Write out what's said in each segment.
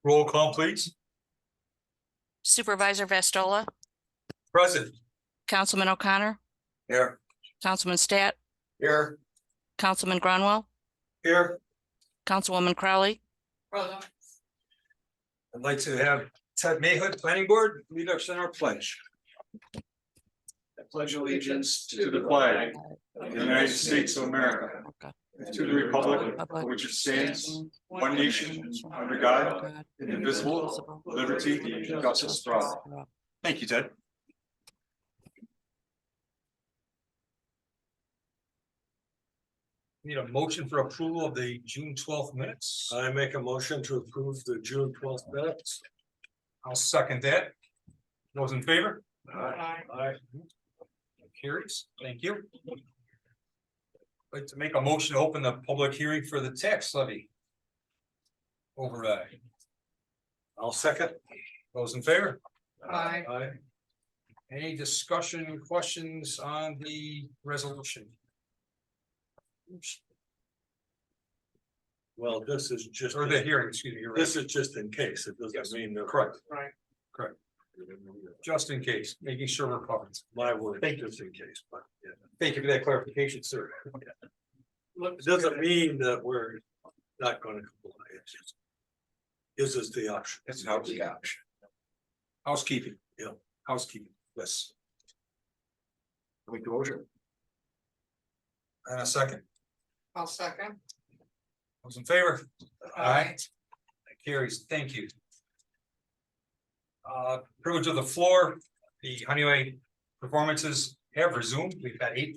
Roll call, please. Supervisor Vastola, Present. Councilman O'Connor, Here. Councilman Stat, Here. Councilman Grunwell, Here. Councilwoman Crowley. I'd like to have Ted Mayhood, Planning Board, lead us in our pledge. I pledge allegiance to the flag of the United States of America, to the republic for which it stands, one nation, under God, indivisible, with liberty and justice for all. Thank you, Ted. Need a motion for approval of the June 12th minutes. I make a motion to approve the June 12th minutes. I'll second that. Those in favor? Aye. Carries. Thank you. I'd like to make a motion to open the public hearing for the tax levy override. I'll second. Those in favor? Aye. Aye. Any discussion, questions on the resolution? Well, this is just, Or the hearing, excuse me. You're right. this is just in case. It doesn't mean that. Correct. Right. Correct. Just in case, making sure we're covered. My word, just in case, but yeah. Thank you for that clarification, sir. It doesn't mean that we're not going to comply. It just gives us the option. It's how the option. Housekeeping, Yeah. housekeeping, yes. Make the motion. And a second, I'll second. those in favor? Aye. That carries, thank you. Privilege of the floor, the Honeyway performances have resumed. We've got 8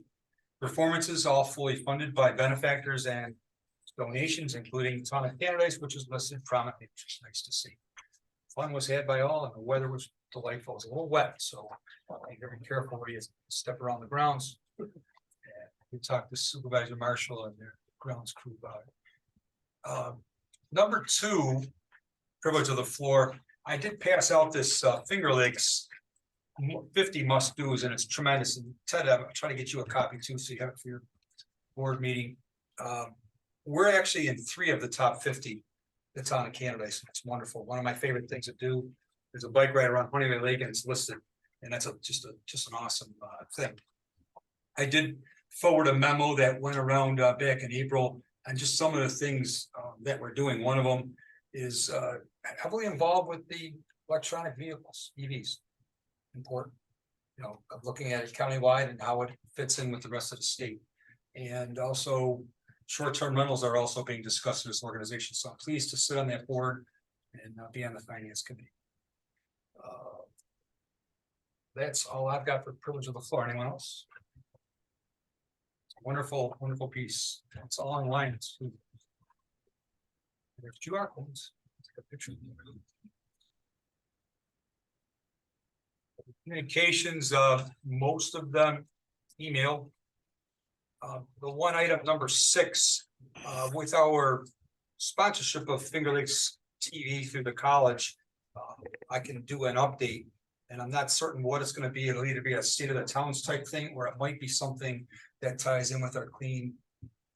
performances, all fully funded by benefactors and donations, including ton of candidates, which is listed prominently, which is nice to see. Fun was had by all, and the weather was delightful. It was a little wet, so be very careful where you step around the grounds. And we talked to Supervisor Marshall and their grounds crew about it. Number 2, privilege of the floor. I did pass out this Finger Lakes 50 must-dos, and it's tremendous. And Ted, I'm trying to get you a copy too, so you have it for your board meeting. We're actually in 3 of the top 50 that's on the candidates. It's wonderful. One of my favorite things to do. There's a bike ride around Honeyway Lake, and it's listed, and that's just an awesome thing. I did forward a memo that went around back in April, and just some of the things that we're doing. One of them is heavily involved with the electronic vehicles, EVs. Important, of looking at it countywide and how it fits in with the rest of the state. And also short-term rentals are also being discussed in this organization. So I'm pleased to sit on that board and be on the finance committee. That's all I've got for privilege of the floor. Anyone else? Wonderful, wonderful piece. It's all online. There's QR codes. Take a picture. Communications, most of them email. The one item number 6, with our sponsorship of Finger Lakes TV through the college, I can do an update, and I'm not certain what it's going to be. It'll either be a state of the towns type thing, or it might be something that ties in with our clean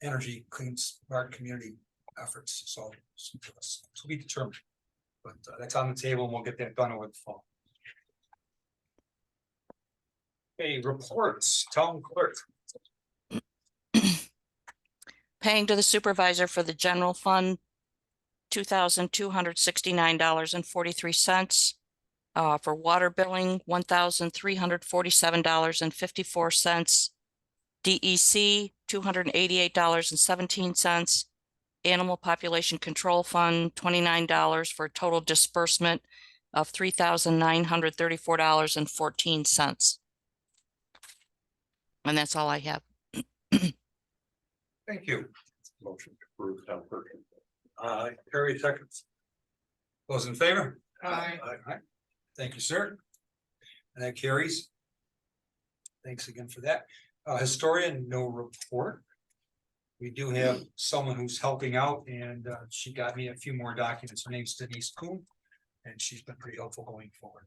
energy, clean smart community efforts. So to be determined, but that's on the table, and we'll get that done over the fall. Okay, reports, town clerk. Paying to the supervisor for the general fund, $2,269.43. For water billing, $1,347.54. DEC, $288.17. Animal Population Control Fund, $29 for a total disbursement of $3,934.14. And that's all I have. Thank you. Motion to approve town clerk. Perry seconds. Those in favor? Aye. Aye. Thank you, sir. And that carries. Thanks again for that. Historian, no report. We do have someone who's helping out, and she got me a few more documents. Her name's Denise Kuhn, and she's been pretty helpful going forward.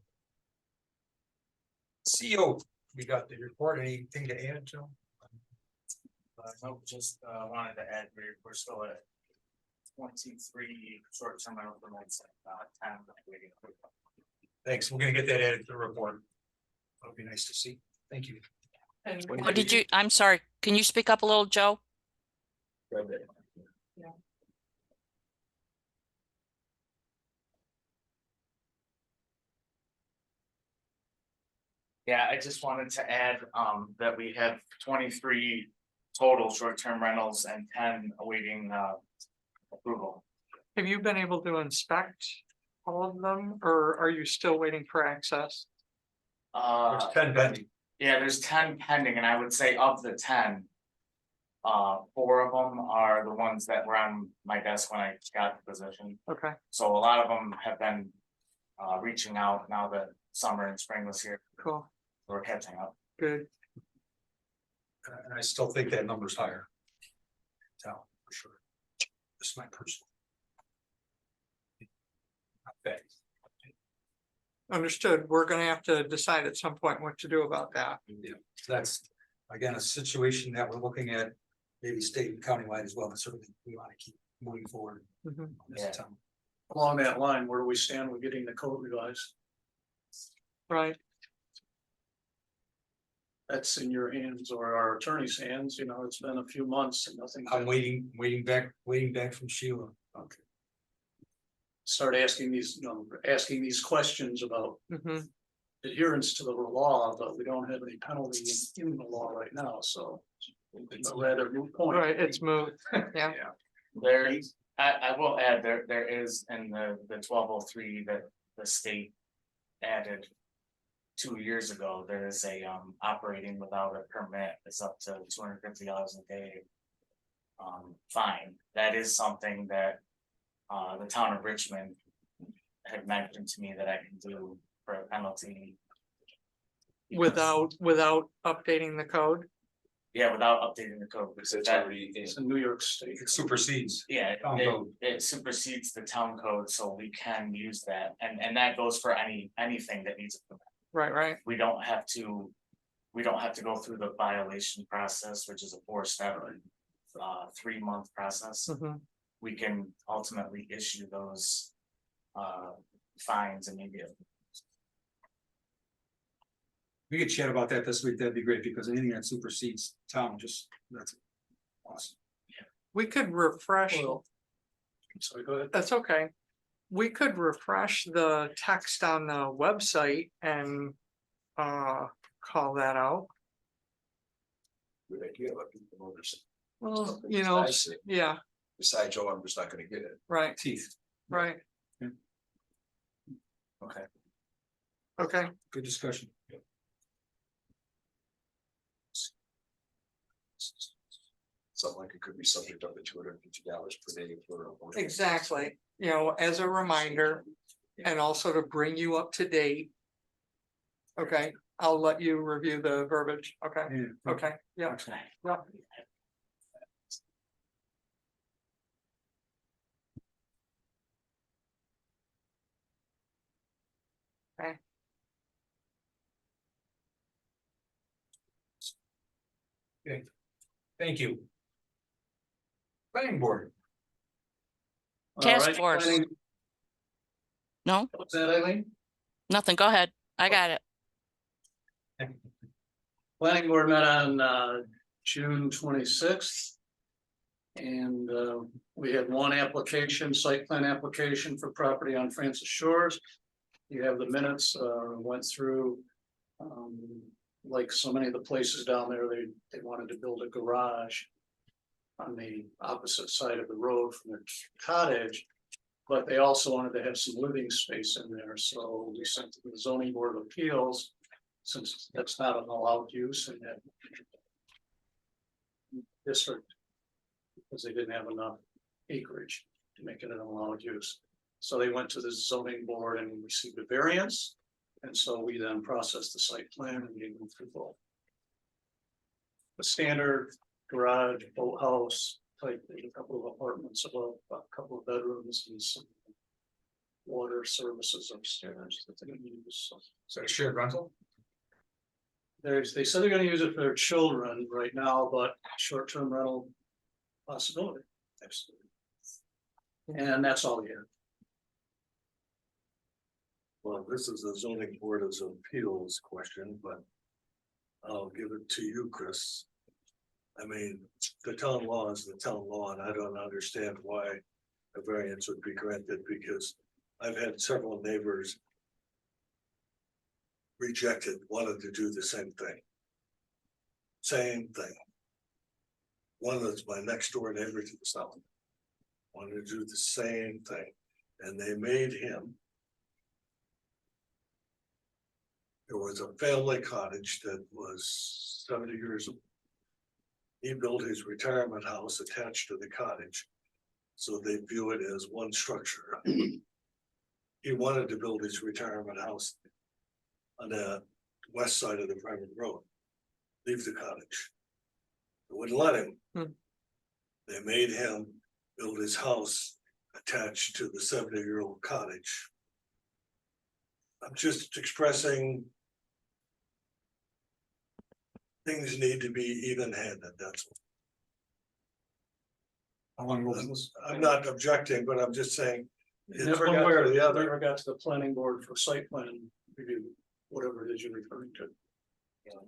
CEO, we got the report. Anything to add, Joe? No, just wanted to add, we're still at 23 short-term rental permits, 10 waiting approval. Thanks, we're gonna get that added to the report. That'll be nice to see. Thank you. And What did you, I'm sorry, can you speak up a little, Joe? Yeah, I just wanted to add that we have 23 total short-term rentals and 10 awaiting approval. have you been able to inspect all of them, or are you still waiting for access? There's 10 pending. Yeah, there's 10 pending, and I would say of the 10. 4 of them are the ones that were on my desk when I got the position. Okay, So a lot of them have been reaching out now that summer and spring was here. cool, We're catching up. good. And I still think that number's higher. So, for sure. This is my personal. Not bad. Understood. We're gonna have to decide at some point what to do about that. Yeah, so that's, again, a situation that we're looking at, maybe state and countywide as well, but certainly we want to keep moving forward. Mhm. on this Yeah. town. Along that line, where do we stand with getting the code revised? Right, That's in your hands or our attorney's hands, you know, it's been a few months and nothing. I'm waiting back from Sheila. Okay. Start asking these, asking these questions about mhm, adherence to the law, but we don't have any penalty in the law right now, so. It's a rather moot point. right, it's moved, yeah, There's, I will add, there is in the 1203 that the state added 2 years ago, there is a operating without a permit is up to $250 a day. Fine, that is something that the town of Richmond had mentioned to me that I can do for a penalty. without updating the code. Yeah, without updating the code, because that, It's in New York State. It supersedes. yeah, Town code. it supersedes the town code, so we can use that, and that goes for anything that needs a permit. Right, We don't have to go through the violation process, which is a 4-step, 3-month process. mhm, We can ultimately issue those fines immediately. We could chat about that this week, that'd be great, because anything that supersedes town, that's awesome. we could refresh, Well, sorry, go ahead. that's okay. We could refresh the text on the website and call that out. Good idea, let people know there's. Well, something you know, besides it. yeah, Besides Joe, I'm just not gonna get it. right, Teeth, right, Okay. okay, good discussion. Something like it could be subject up to $250 per day for. exactly. You know, as a reminder, and also to bring you up to date. Okay, I'll let you review the verbiage, okay, Yeah. okay, yeah, Okay. yeah. Thank you. Planning board. Task All right, force. planning- No, What's that, Eileen? nothing, go ahead, I got it. Planning board met on June 26th. And we had one application, site plan application for property on Francis Shores. You have the minutes, went through. Like so many of the places down there, they wanted to build a garage. On the opposite side of the road from the cottage. But they also wanted to have some living space in there, so we sent to the zoning board of appeals. Since that's not an allowed use in that district. Because they didn't have enough acreage to make it an allowed use. So they went to the zoning board and received a variance. And so we then processed the site plan and we moved through both. The standard garage, boathouse, type, a couple of apartments above, a couple of bedrooms and some. Water services upstairs that they're gonna use. So Is that a shared rental? they said they're gonna use it for their children right now, but short-term rental possibility. Absolutely. And that's all we have. Well, this is a zoning board of appeals question, but I'll give it to you, Chris. I mean, the town law is the town law, and I don't understand why a variance would be granted, because I've had several neighbors rejected, wanted to do the same thing. Same thing. One was my next door neighbor to the south. Wanted to do the same thing, and they made him. There was a family cottage that was 70 years old. He built his retirement house attached to the cottage, so they view it as one structure. He wanted to build his retirement house on the west side of the private road, leave the cottage. They wouldn't let him. They made him build his house attached to the 70-year-old cottage. I'm just expressing things need to be even-handed, that's How long all. was this? I'm not objecting, but I'm just saying, It it's never one got, way or the other. never got to the planning board for site plan review, whatever it is you're referring to,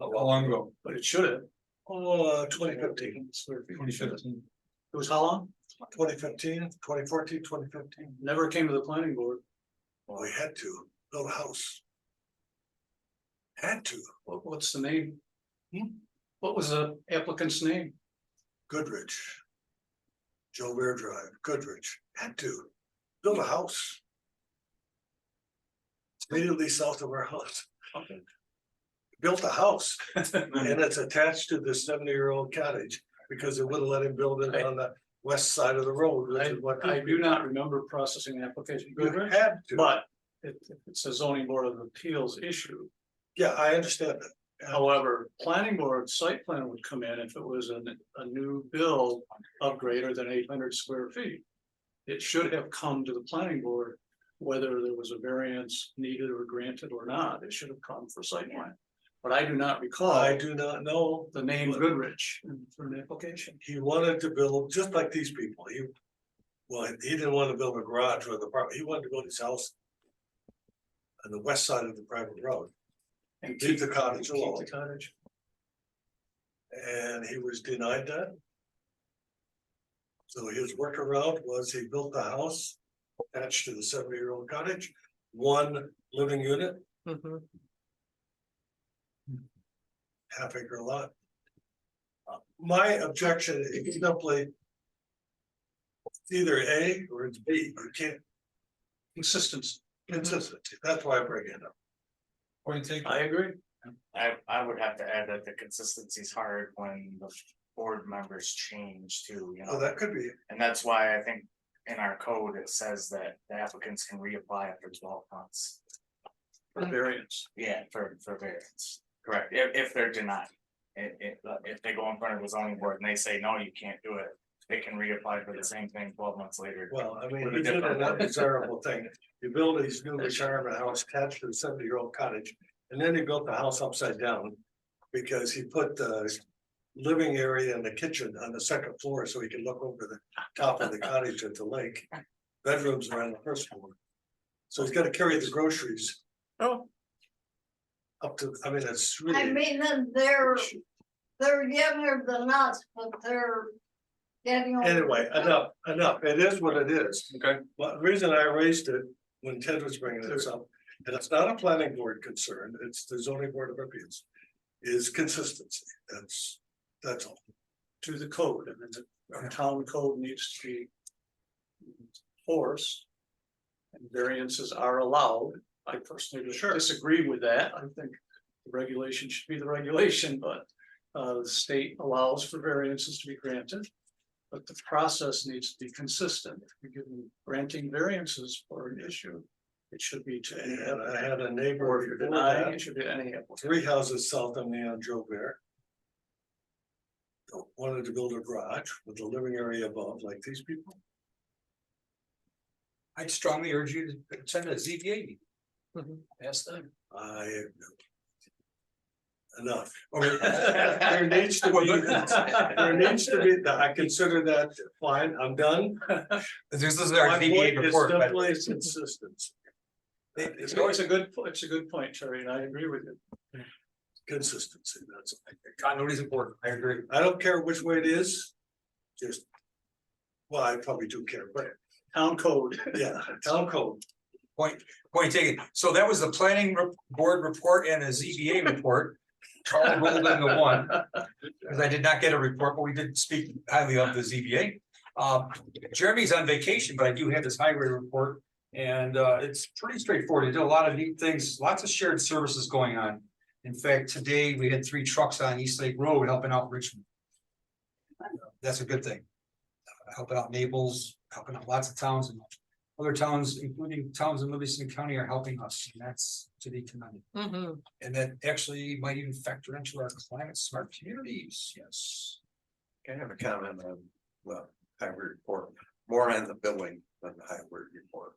How long ago? but it should have. 2015, 2015. It was how long? 2015, 2014, 2015. Never came to the planning board. We had to build a house. Had to, What's the name? What was the applicant's name? Goodrich. Joe Bear Drive, Goodrich, had to build a house. Immediately south of our house. Okay. Built a house and it's attached to the 70-year-old cottage because it wouldn't let him build it on the west side of the road, which is what. I do not remember processing the application, You had to. but it's a zoning board of appeals issue. Yeah, I understand that. However, planning board site plan would come in if it was a new build of greater than 800 square feet. It should have come to the planning board, whether there was a variance needed or granted or not, it should have come for site plan. But I do not recall I do not know. the name Goodrich for an application. He wanted to build, just like these people, he didn't want to build a garage or the apartment, he wanted to build his house on the west side of the private road, And leave the cottage keep alone, the cottage. and he was denied that. So his workaround was he built the house attached to the 70-year-old cottage, one living unit, Mhm. half-acre lot. My objection is simply it's either A or it's B, you can't Consistency. consistency, that's why I bring it up. What do you think? I agree. I would have to add that the consistency is hard when the board members change too, you So know, that could be, and that's why I think. In our code, it says that the applicants can reapply after 12 months. For variance. Yeah, for variance, correct, if they're denied. If they go in front of the zoning board and they say, no, you can't do it, they can reapply for the same thing 12 months later. well, I mean, With a he did different an word. undesirable thing. He built his new retirement house attached to the 70-year-old cottage, and then he built the house upside down. Because he put the living area and the kitchen on the second floor so he could look over the top of the cottage at the lake. Bedrooms are on the first floor. So he's gotta carry the groceries Oh, up to, I mean, it's I really. mean, they're younger than us, but they're getting. older. Anyway, enough, it is what it is. Okay. Well, the reason I raised it when Ted was bringing this up, and it's not a planning board concern, it's the zoning board of appeals. Is consistency, that's all. To the code, and then the town code needs to be enforced. And variances are allowed. I personally disagree with that. I think the regulation should be the regulation, but the state allows for variances to be granted. But the process needs to be consistent. If you're granting variances for an issue, it should be to any, And I had a or neighbor if you're before denying, that, it should be any applicant. 3 houses south of me on Joe Bear. Wanted to build a garage with a living area above, like these people. I'd strongly urge you to send a ZBA. Mhm. Ask them. enough. Okay. There needs to be, I consider that fine, I'm done. This is our My ZBA point is report, but simply consistency, It's a good point, Terry, and I agree with you. consistency, that's all. continuity is important. I agree. I don't care which way it is, just. Well, I probably do care, but Town code. yeah, town code. Point taken. So that was the planning board report and a ZBA report. All rolled into one, because I did not get a report, but we did speak highly of the ZBA. Jeremy's on vacation, but I do have his highway report. And it's pretty straightforward. They did a lot of neat things, lots of shared services going on. In fact, today we had 3 trucks on East Lake Road helping out Richmond. That's a good thing. Helping out Naples, helping out lots of towns and other towns, including towns in Livingston County, are helping us, and that's to be commended. Mhm. And that actually might even factor into our climate smart communities, yes. Can I have a comment on the highway report, more on the billing than the highway report?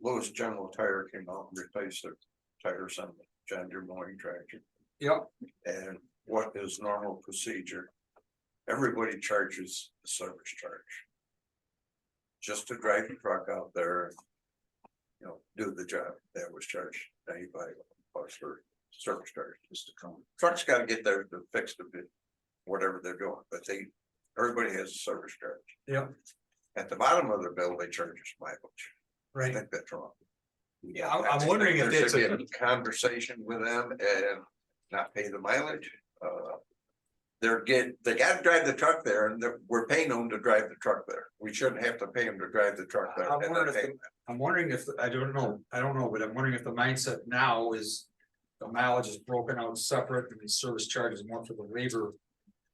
Lewis General Tire came out and replaced their tires on the John Deere mowing tractor. Yep. And what is normal procedure? Everybody charges a service charge. Just to drive the truck out there. You know, do the job that was charged $95 for service charge, just to come. Truck's gotta get there to fix the bit, whatever they're doing, but everybody has a service charge. Yep. At the bottom of their bill, they charge us mileage. I Right. think that's wrong. Yeah, I'm wondering if There that's should be a conversation with them and not pay the mileage. They gotta drive the truck there and we're paying them to drive the truck there. We shouldn't have to pay them to drive the truck there. I'm and wondering not if pay them. I'm wondering if, I don't know, but I'm wondering if the mindset now is. The mileage is broken out separate and the service charge is more for the labor.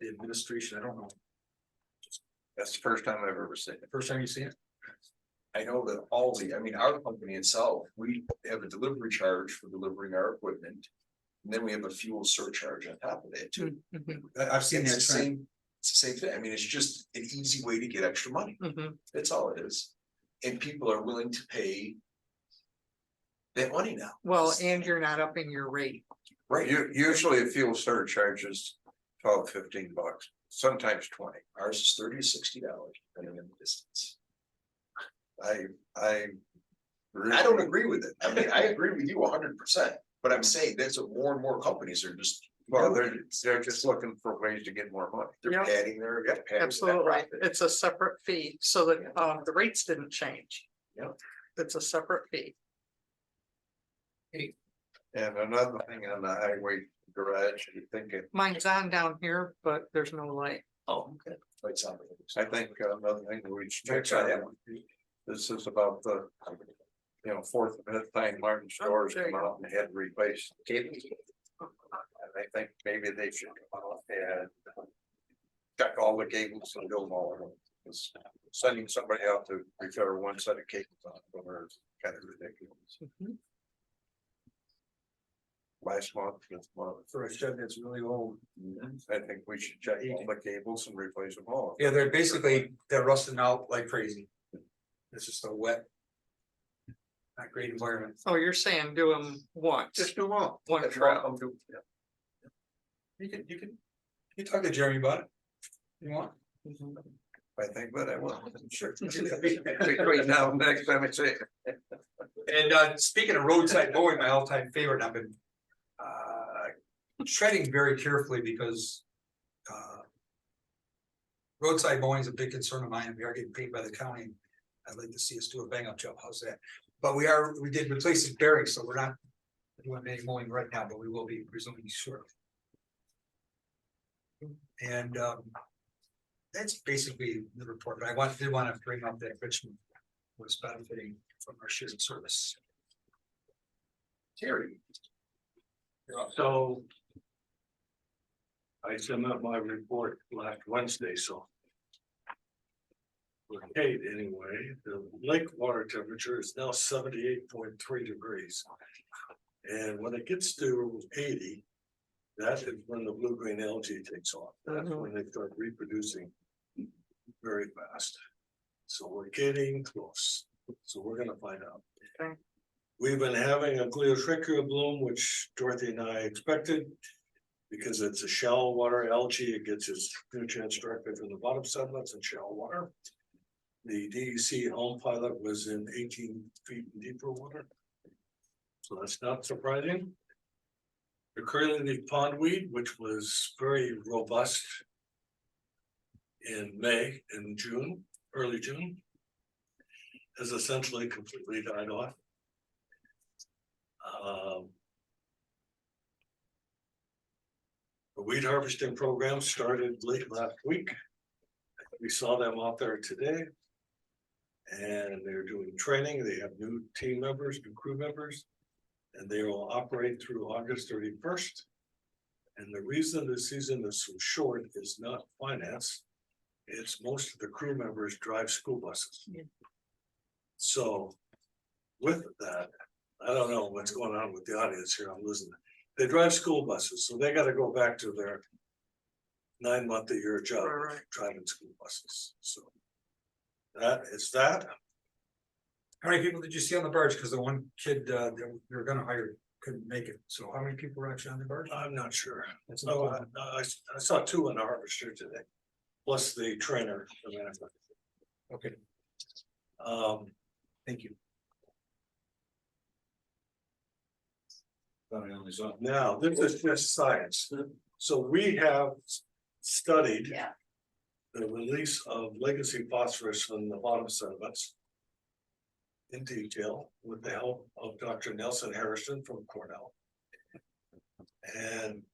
The administration, I don't know, That's the first time I've ever seen it. first time you see it, I know that our company itself, we have a delivery charge for delivering our equipment. And then we have a fuel surcharge on top of that too. Mhm. I've seen It's that the trend. same, it's the same thing. I mean, it's just an easy way to get extra money. Mhm. That's all it is. And people are willing to pay that money now. Well, and you're not upping your rate. Right, Usually a fuel surcharge is $12-15, sometimes 20. ours is $30 to $60, depending on the distance. I. I don't agree with it. I mean, I agree with you 100%, but I'm saying that's what more and more companies are just. Well, they're just looking for ways to get more money. They're Yep. padding their, padding that Absolutely. profit. It's a separate fee, so that the rates didn't change. Yep. It's a separate fee. And another thing on the highway garage, you think it, Mine's on down here, but there's no light. Oh, okay. Right, something. I think another thing we should Try check that out. This is about the, fourth and fifth time Martin stores there you come out and had replaced cables. And I think maybe they should come out and check all the cables and build all of them. Because sending somebody out to repair one set of cables on them is kind of ridiculous. Mhm. Last month, this month, For a shed that's really old. I think we should check all the cables and replace them all. Yeah, they're rusting out like crazy. It's just a wet. Not great environment. Oh, you're saying do them once, Just do them all. one That's trip. welcome to- You talk to Jeremy about it. You want? I think, but I will. Sure. Between now and next time I say it. And speaking of roadside mowing, my all-time favorite, I've been treading very carefully because roadside mowing is a big concern of mine. We are getting paid by the county. I'd like to see us do a bang up job. How's that? But we did replace the bearings, so we're not doing any mowing right now, but we will be presuming shortly. And that's basically the report, but I did want to bring up that Richmond was benefiting from our shared service. Terry. So. I submitted my report last Wednesday, so. With Kate anyway, the lake water temperature is now 78.3 degrees. And when it gets to 80. That is when the blue-green algae takes off, that's when they start reproducing very fast. So we're getting close, so we're gonna find out. Okay. We've been having a Gliotrichia bloom, which Dorothy and I expected. Because it's a shallow water algae, it gets its nutrients directly from the bottom sediments and shallow water. The DEC Elm pilot was in 18 feet deeper water. So that's not surprising. The curly leaf pondweed, which was very robust in May and June, early June, has essentially completely died off. The weed harvesting program started late last week. We saw them out there today. And they're doing training. They have new team members, new crew members. And they will operate through August 31st. And the reason the season is so short is not finance. It's most of the crew members drive school buses. Yeah. So with that, I don't know what's going on with the audience here. I'm listening. They drive school buses, so they gotta go back to their 9-month-a-year job, Right. driving school buses, so. That is that. How many people did you see on the barge? Because the one kid that we were gonna hire couldn't make it. So how many people were actually on the barge? I'm not sure. That's Oh, important. I saw 2 in the harvester today, plus the trainer. The manager. Okay, thank you. Now, this is just science. So we have studied Yeah. the release of legacy phosphorus from the bottom sediments in detail with the help of Dr. Nelson Harrison from Cornell. And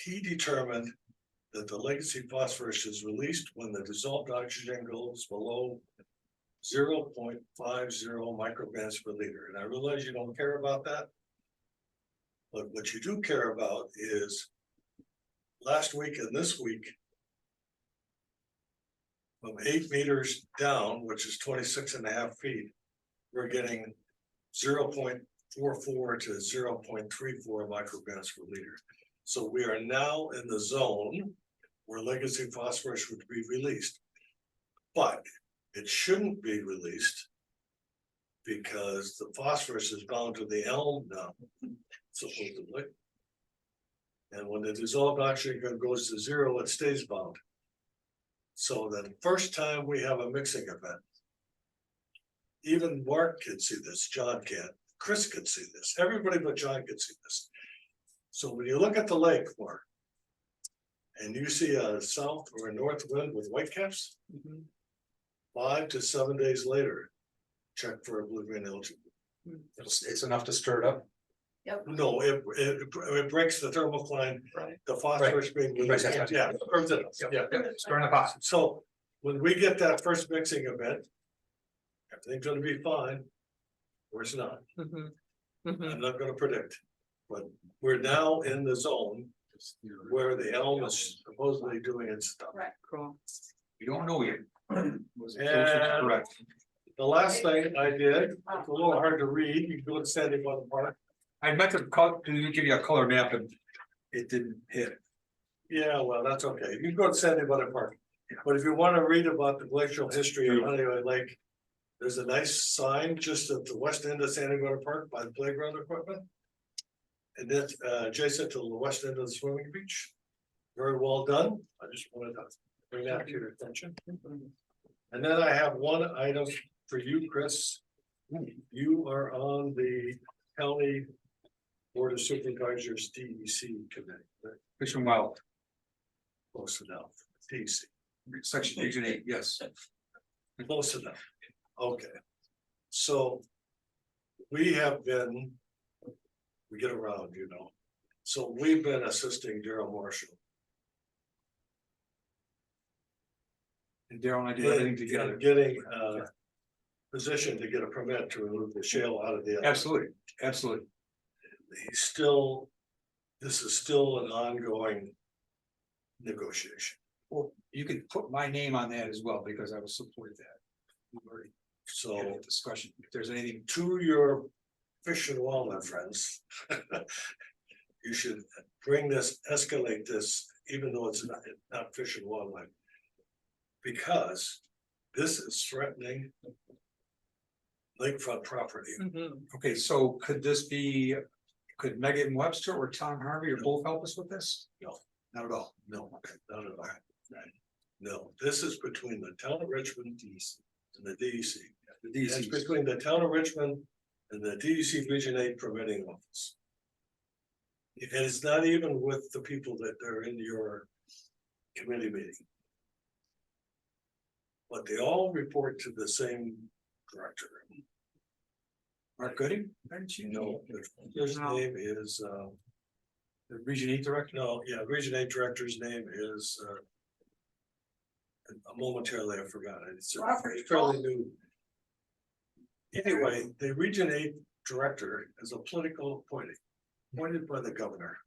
he determined that the legacy phosphorus is released when the dissolved oxygen goes below 0.50 micrograms per liter. And I realize you don't care about that. But what you do care about is last week and this week, from 8 meters down, which is 26.5 feet, we're getting 0.44 to 0.34 micrograms per liter. So we are now in the zone where legacy phosphorus would be released. But it shouldn't be released because the phosphorus is bound to the elm now, supposedly. And when the dissolved oxygen goes to 0, it stays bound. So the first time we have a mixing event, even Mark can see this, John can, Chris can see this, everybody but John can see this. So when you look at the lake, Mark, and you see a south or a north wind with whitecaps, 5 to 7 days later, check for a blue-green algae. It's enough to stir it up. No, it breaks the thermocline, Right. the phosphorus being released, Right. yeah, burns it up, yeah. Stir in the pot. So when we get that first mixing event, everything's gonna be fine. Or it's not, Mhm. Mhm. I'm not gonna predict, but we're now in the zone where the elm is supposedly doing its stuff. Cool. We don't know yet. And the last thing I did, it's a little hard to read, you can go to Sandy Bottom Park. I meant to give you a color map and it didn't hit. Yeah, well, that's okay, you can go to Sandy Bottom Park. But if you wanna read about the glacial history of Honeywell Lake, there's a nice sign just at the west end of Sandy Bottom Park by the playground equipment. And that's adjacent to the west end of the swimming beach. Very well done, I just wanted to bring that to your attention. And then I have one item for you, Chris. You are on the county Board of Supervisors DEC committee, right? Fish and Wild, Close enough, DEC, section 8, yes. close enough, okay. So we have been, we get around, you know, so we've been assisting Daryl Marshall. And Daryl and I did everything together. Getting position to get a permit to remove the shale out of the. Absolutely, absolutely. He's still, this is still an ongoing negotiation. Well, you can put my name on that as well, because I will support that. We've already So had a discussion, if there's anything. to your fish and wildlife friends, you should bring this, escalate this, even though it's not fish and wildlife. Because this is threatening lakefront property. Mhm. Okay, so could this be Could Megan Webster or Tom Harvey or both help us with this? No, not at all. No, not at all. No, this is between the town of Richmond and the DEC. It's between the town of Richmond and the DEC Region 8 permitting office. And it's not even with the people that are in your committee meeting. But they all report to the same director. Mark Gooding? Didn't you know? His name is, The Region 8 Director? no, yeah, Region 8 director's name is, momentarily I forgot it. It's Robert fairly new. Anyway, the Region 8 director is a political appointed by the governor.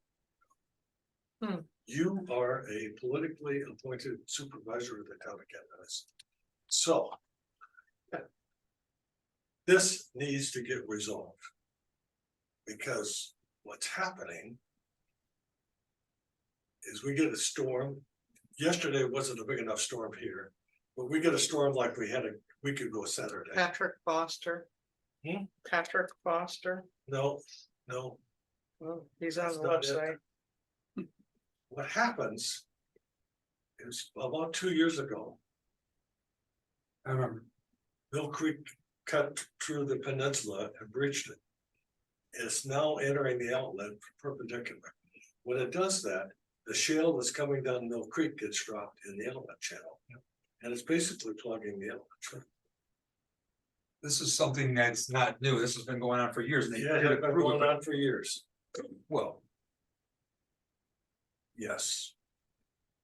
Hmm. You are a politically appointed supervisor of the town of Candace. So. This needs to get resolved. Because what's happening. Is we get a storm. Yesterday wasn't a big enough storm here, but we get a storm like we had a week ago Saturday. Patrick Foster. Hmm? Patrick Foster, No. well, he's on the That's not website. What happens is about 2 years ago. I remember. Mill Creek cut through the peninsula and breached it. It's now entering the outlet perpendicular. When it does that, the shale that's coming down Mill Creek gets dropped in the outlet channel. And it's basically plugging the outlet channel. This is something that's not new. This has been going on for years. and they Yeah, did it's been approve going it. on for years. Well, Yes.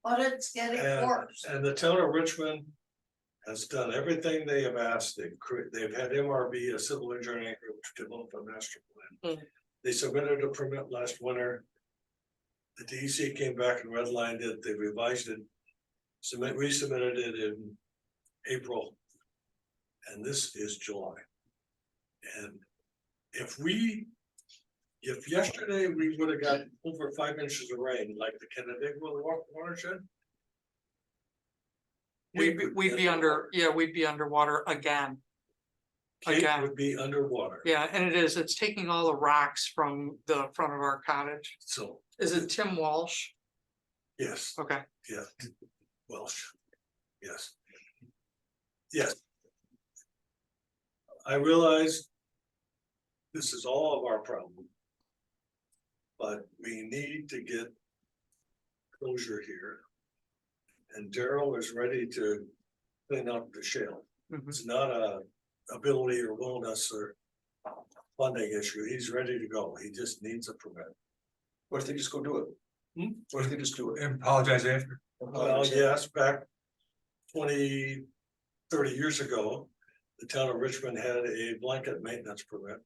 But it's getting worse. And the town of Richmond has done everything they have asked. They've had MRB, a civil engineering group, to develop a master plan. Mm. They submitted a permit last winter. The DEC came back and redlined it. They revised it. Resubmitted it in April. And this is July. And if yesterday we would have got over 5 inches of rain, like the Canandaigua watershed. We'd be under, yeah, we'd be underwater again. Kate Again. would be underwater. Yeah, and it's taking all the rocks from the front of our cottage. So, Is it Tim Walsh? yes, Okay, yeah, Welsh, yes. Yes. I realize. This is all of our problem. But we need to get closure here. And Daryl is ready to clean up the shale. Mhm. It's not a ability or willingness or funding issue. He's ready to go. He just needs a permit. What if they just go do it? What if they just do it? and apologize after. Well, yes, back 20, 30 years ago, the town of Richmond had a blanket maintenance permit.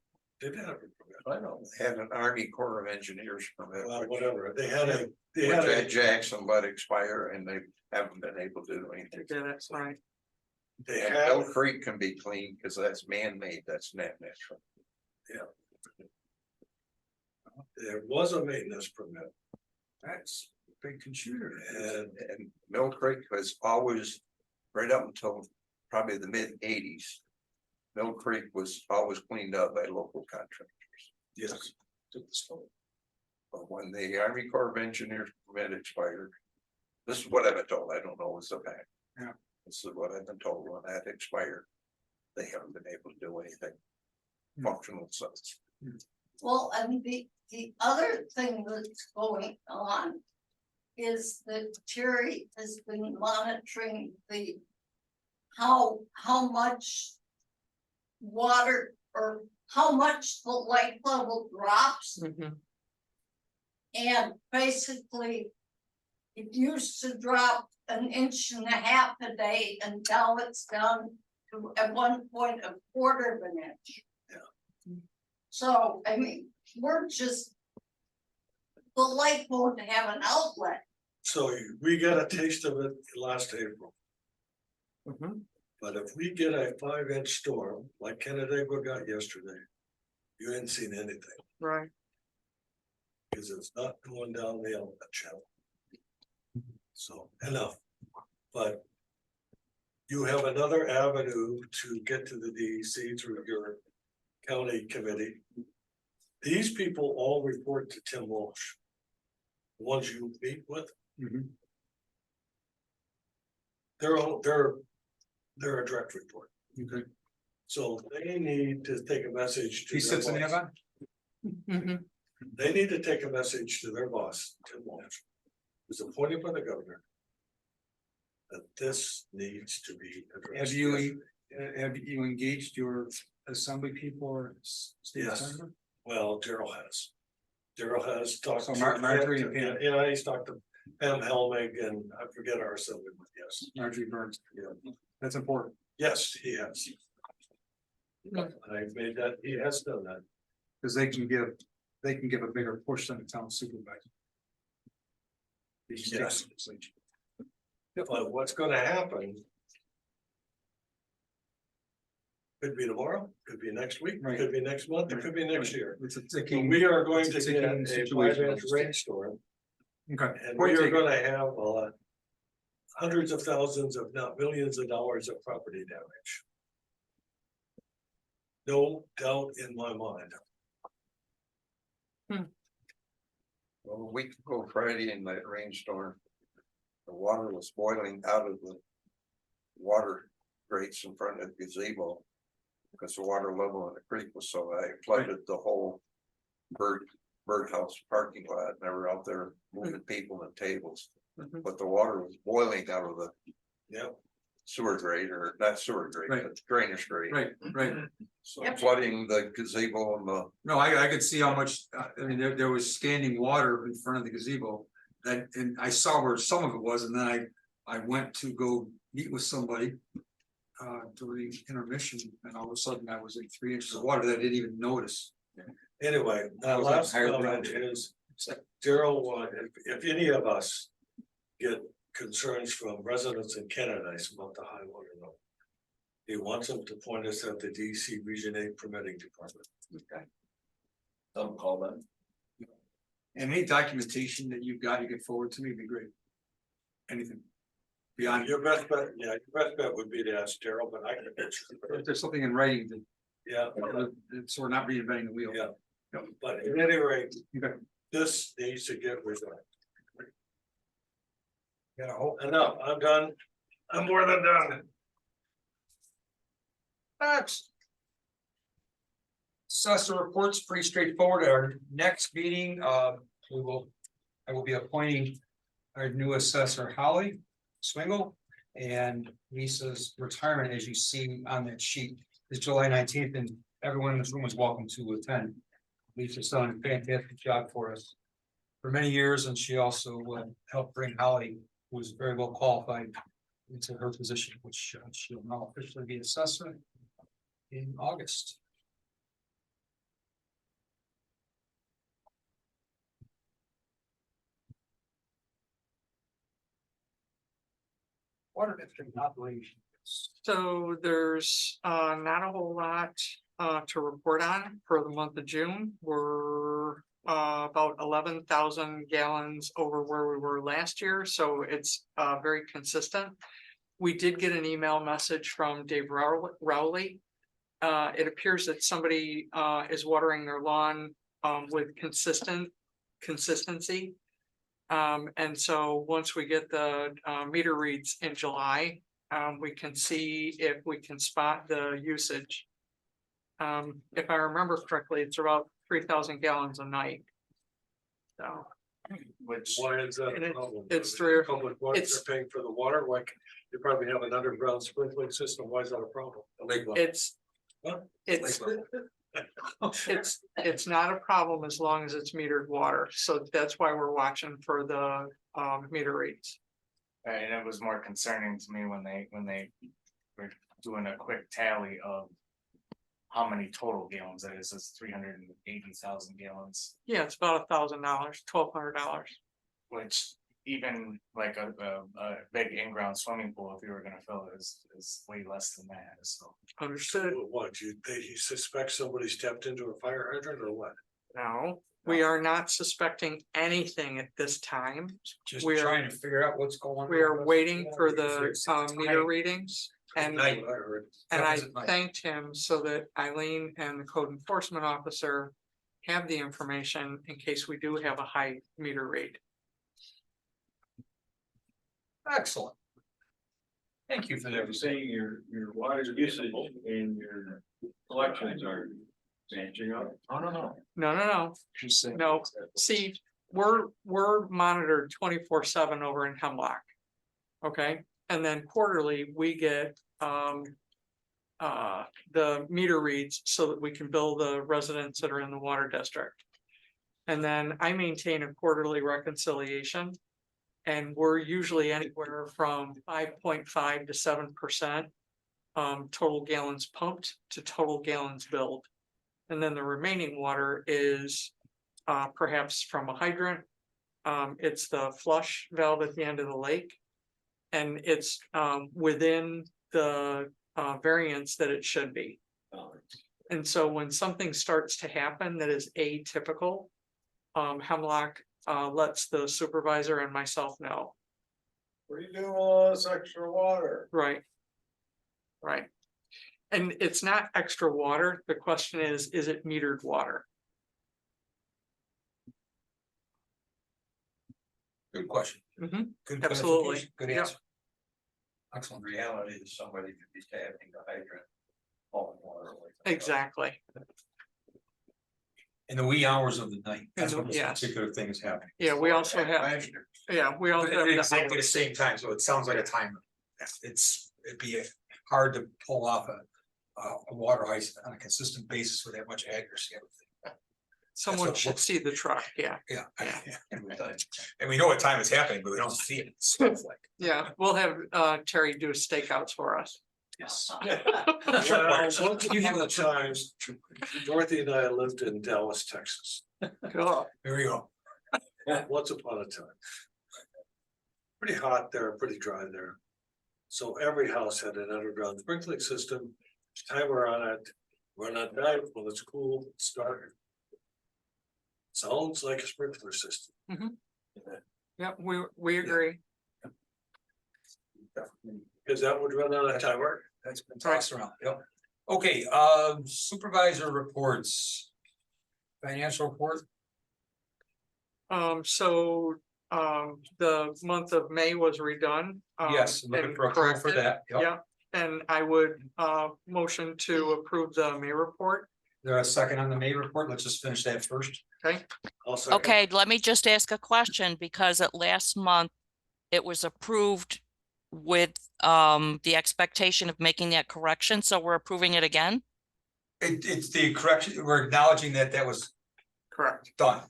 They didn't have a permit. I know, they had an Army Corps of Engineers permit. Well, which- whatever. They had a, Which at Jackson let expire and they haven't been able to do I anything. get it, right. they And had, Bell Creek can be cleaned because that's man-made, that's not natural. there was a maintenance permit. That's a big contributor. And Mill Creek was always, right up until probably the mid-80s. Mill Creek was always cleaned up by local contractors. Yes. To the stone. But when the Army Corps of Engineers permit expired. This is what I've been told, I don't know what's the fact. Yeah. This is what I've been told, when that expired. They haven't been able to do anything. Functional sense. Well, and the other thing that's going on is that Terry has been monitoring how much water or how much the lake level drops. Mhm. And basically, it used to drop 1.5 inches a day, and now it's down to at one point 1/4 of an inch. Yeah. So, I mean, the lake won't have an outlet. So we got a taste of it last April. Mhm. But if we get a 5-inch storm like Canandaigua got yesterday, you ain't seen anything, Right, because it's not going down the outlet channel. So enough, but you have another avenue to get to the DEC through your county committee. These people all report to Tim Walsh. The ones you meet with, they're a direct report. Okay. So they need to take a message to He their sits in the boss. event? Mhm. They need to take a message to their boss, Tim Walsh, who's appointed by the governor. That this needs to be addressed. Have you engaged your assembly people or state Yes. assembly? Well, Daryl has. Daryl has talked. So to- Marjorie and Pam. Yeah, he's talked to Pam Helmig and I forget our assemblyman, yes. Marjorie Burns, Yeah. that's important. Yes, he has. I made that, he has done that. Because they can give a bigger push than the town supervisor. Yes. But what's gonna happen? Could be tomorrow, could be next week, Right. could be next month, it could be next year. It's a And ticking. we are going it's to a get ticking a situation. 5-inch rainstorm, Okay. and Point we are taken. gonna have hundreds of thousands, if not millions of dollars of property damage. No doubt in my mind. Well, a week ago Friday in that rainstorm. The water was boiling out of the water grates in front of the gazebo. Because the water level in the creek was so high, it flooded the whole birdhouse parking lot, and they were out there moving people and tables. Mhm. But the water was boiling out of the Yep. sewer grate, or not sewer grate, Right. but drainage grate. Right. So Yep. flooding the gazebo and the, No, I could see how much, I mean, there was standing water in front of the gazebo. And I saw where some of it was, and then I went to go meet with somebody. During intermission, and all of a sudden I was in 3 inches of water that I didn't even notice. Anyway, I was last on higher comment ground. is, Daryl, if any of us get concerns from residents in Canada about the high water level. He wants them to point us at the DC Region 8 permitting department. Some call them. And any documentation that you've got, you can forward to me, would be great. Anything. Beyond, Your best bet, yeah, your best bet would be to ask Daryl, but I can. if there's something in writing that, Yeah, so we're not reinventing the wheel. yeah, but at any rate, Okay. this needs to get resolved. Gotta hope. Enough, I'm done. I'm more than done. Next. Assessor reports pretty straightforward. At our next meeting, I will be appointing our new assessor Holly Swingle. And Lisa's retirement, as you see on that sheet, is July 19th, and everyone in this room is welcome to attend. Lisa's done a fantastic job for us for many years, and she also helped bring Holly, who is very well qualified, into her position, which she'll now officially be assessor in August. Water district operations. So there's not a whole lot to report on for the month of June. We're about 11,000 gallons over where we were last year, so it's very consistent. We did get an email message from Dave Rowley. It appears that somebody is watering their lawn with consistency. And so once we get the meter reads in July, we can see if we can spot the usage. If I remember correctly, it's about 3,000 gallons a night. So, Which, Why is that And a it- problem? it's through- Public water, it's- they're paying for the water, like, you probably have an underground sprinkling system, why is that a problem? it's, Huh? it's, it's not a problem as long as it's metered water. So that's why we're watching for the meter reads. and it was more concerning to me when they were doing a quick tally of. How many total gallons it is, it's 380,000 gallons, Yeah, it's about $1,000, $1,200. which even like a big in-ground swimming pool, if you were gonna fill it, is way less than that, so. Understood? What, you suspect somebody stepped into a fire hydrant or what? No, we are not suspecting anything at this time. Just We are- trying to figure out what's going on. We are waiting for Because the it's meter tight. readings. And Night. I heard. And That I was at night. thanked him so that Eileen and the code enforcement officer have the information in case we do have a high meter read. Excellent. Thank you for that. You're saying your water usage and your collections are matching up? Oh, no. No. Just saying. No, see, we're monitored 24/7 over in Hemlock. Okay, and then quarterly, we get the meter reads so that we can bill the residents that are in the water district. And then I maintain a quarterly reconciliation. And we're usually anywhere from 5.5 to 7% total gallons pumped to total gallons billed. And then the remaining water is perhaps from a hydrant. It's the flush valve at the end of the lake. And it's within the variance that it should be. And so when something starts to happen that is atypical, Hemlock lets the supervisor and myself know. What are you doing with all this extra water? Right. Right. And it's not extra water. The question is it metered water? Good question. Mhm. Good Absolutely. clarification. Good Yep. answer. Excellent. Reality is somebody could be tapping the hydrant. Hauling water away. Exactly. In the wee hours of the night, that's when this Yes. particular thing is happening. Yeah, we also have, we also But have at the exactly the same time, so it sounds like a timer. It'd be hard to pull off a water ice on a consistent basis with that much accuracy. I would think. someone what should looks- see the truck. Yeah. Yeah. Yeah. And we know what time it's happening, but we don't see it. Stuff like. Yeah, we'll have Terry do stakeouts for us. Yes. Well, once upon a time, Dorothy and I lived in Dallas, Texas, Cool. Here we go. once upon a time. Pretty hot there, pretty dry there. So every house had an underground sprinkling system, timer on it, run at night when it's cool, start. Sounds like a sprinkler system. Yeah, we agree. Cause that would run on a timer. That's been tossed around, yep. Okay, supervisor reports. Financial report, So the month of May was redone. yes, looking and for a call for corrected. that, yep. Yeah, and I would motion to approve the May report. There a second on the May report, let's just finish that first. I'll second. Okay, let me just ask a question because at last month it was approved with the expectation of making that correction, so we're approving it again? It's the correction, we're acknowledging that that was Correct. done.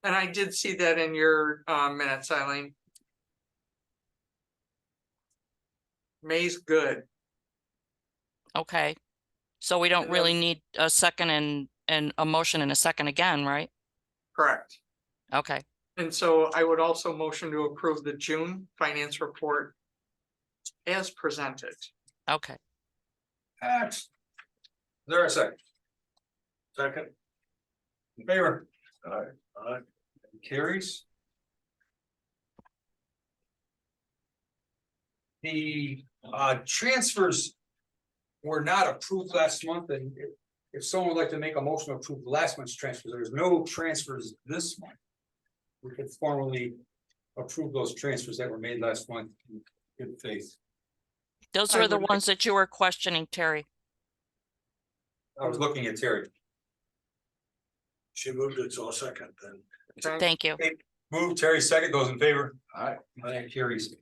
And I did see that in your minutes, Eileen. May's good. Okay. So we don't And really need a second and a motion and a second again, right? Correct. Okay, And so I would also motion to approve the June finance report as presented. okay. Is there a second? Second, In favor? uh, Carries. The transfers were not approved last month, and if someone would like to make a motion to approve last month's transfers, there's no transfers this month. We could formally approve those transfers that were made last month in good faith. Those I were the would- ones that you were questioning, Terry. I was looking at Terry. she moved it, so I'll second then. Okay. Thank you. Move, Terry, second, those in favor? Aye. That carries.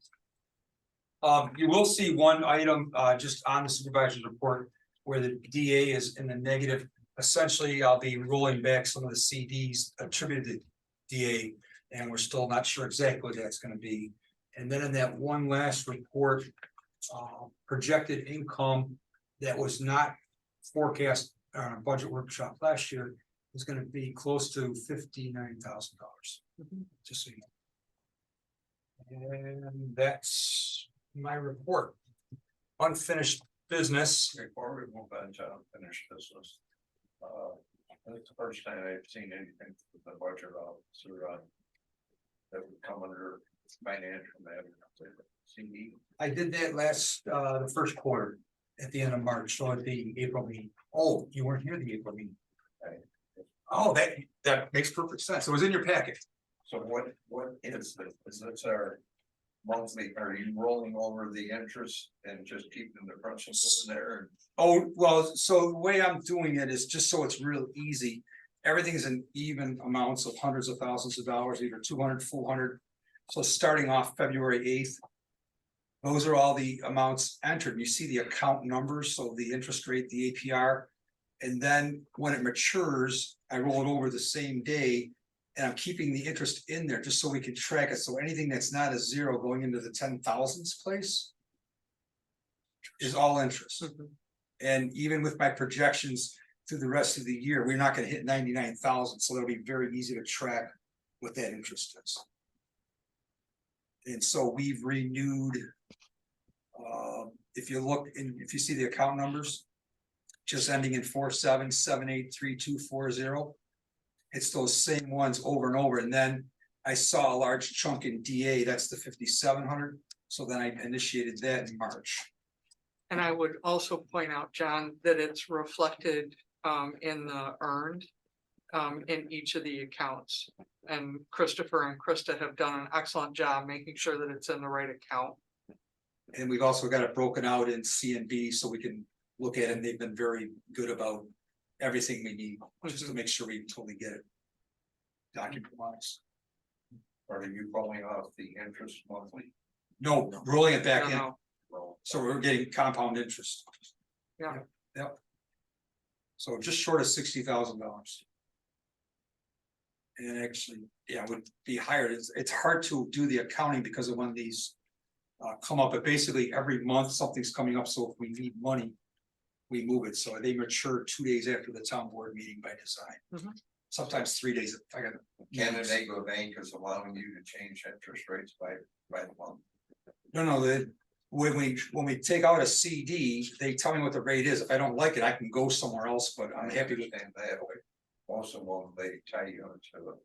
You will see one item, just on the supervisor's report where the DA is in the negative. Essentially, I'll be rolling back some of the CDs attributed to DA, and we're still not sure exactly what that's gonna be. And then in that one last report, projected income that was not forecast on a budget workshop last year is gonna be close to $59,000. Just so you know. And that's my report. Unfinished business. Before we move on to unfinished business. It's the first time I've seen anything with the budget officer that would come under financial matters. CD. I did that last, the first quarter at the end of March, so at the April meeting. Oh, you weren't here the April meeting. Oh, that makes perfect sense. It was in your packet. So what is this our monthly, are you rolling over the interest and just keeping the principal in there? Oh, well, so the way I'm doing it is just so it's real easy. Everything's in even amounts of hundreds of thousands of dollars, either 200, 400. So starting off February 8th. Those are all the amounts entered. You see the account numbers, so the interest rate, the APR. And then when it matures, I roll it over the same day. And I'm keeping the interest in there just so we can track it. So anything that's not a zero going into the 10,000s place. Is all interest. And even with my projections through the rest of the year, we're not gonna hit 99,000, so it'll be very easy to track what that interest is. And so we've renewed. If you look and if you see the account numbers. Just ending in 47783240. It's those same ones over and over, and then I saw a large chunk in DA, that's the 5,700, so then I initiated that in March. And I would also point out, John, that it's reflected in the earned. In each of the accounts, and Christopher and Krista have done an excellent job making sure that it's in the right account. And we've also got it broken out in C and B, so we can look at it, and they've been very good about everything we need, just to make sure we totally get it. Document wise. Or are you calling off the interest monthly? No, rolling it back in, No, so we're getting compound interest. Yeah. Yep. So just short of $60,000. And actually, yeah, it would be higher. It's hard to do the accounting because of when these. Come up, but basically every month something's coming up, so if we need money. We move it, so they mature 2 days after the town board meeting by design. Sometimes 3 days, if I got. Canandaigua Bank is allowing you to change interest rates by the month. No, when we take out a CD, they tell me what the rate is. If I don't like it, I can go somewhere else, but I'm happy with. Understand that, but most of them, they tie you into a,